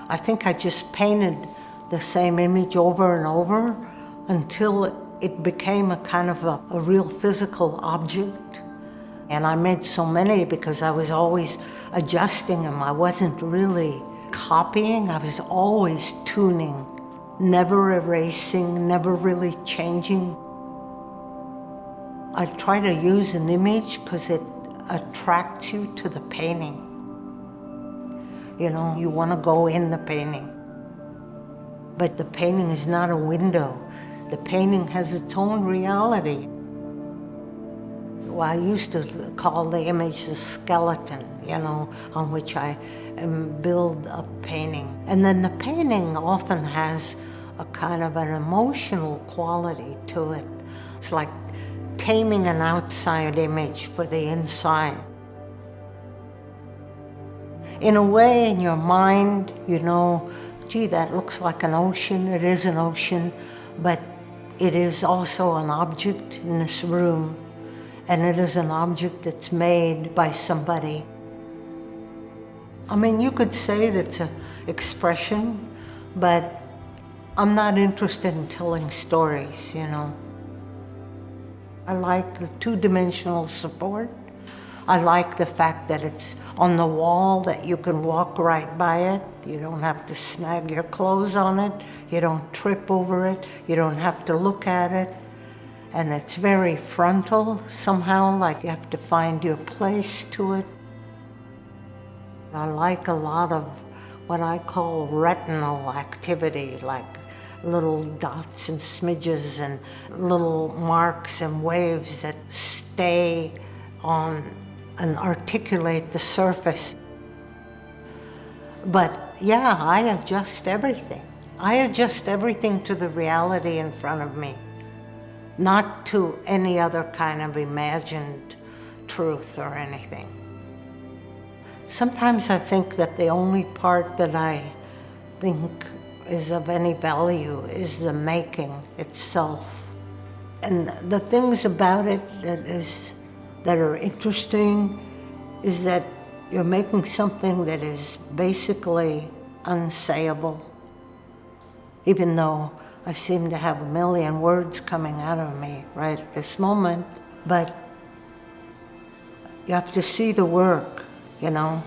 I think I just painted the same image over and over until it became a kind of a real physical object. And I made so many because I was always adjusting them. I wasn't really copying, I was always tuning, never erasing, never really changing. I try to use an image because it attracts you to the painting. You know, you want to go in the painting. But the painting is not a window. The painting has its own reality. Well, I used to call the image the skeleton, you know, on which I build a painting. And then the painting often has a kind of an emotional quality to it. It's like taming an outside image for the inside. In a way, in your mind, you know, gee, that looks like an ocean. It is an ocean, but it is also an object in this room. And it is an object that's made by somebody. I mean, you could say that's an expression, but I'm not interested in telling stories, you know. I like the two-dimensional support. I like the fact that it's on the wall, that you can walk right by it. You don't have to snag your clothes on it. You don't trip over it. You don't have to look at it. And it's very frontal somehow, like you have to find your place to it. I like a lot of what I call retinal activity, like little dots and smidges and little marks and waves that stay on and articulate the surface. But yeah, I adjust everything. I adjust everything to the reality in front of me, not to any other kind of imagined truth or anything. Sometimes I think that the only part that I think is of any value is the making itself. And the things about it that are interesting is that you're making something that is basically unsayable, even though I seem to have a million words coming out of me right at this moment. But you have to see the work, you know.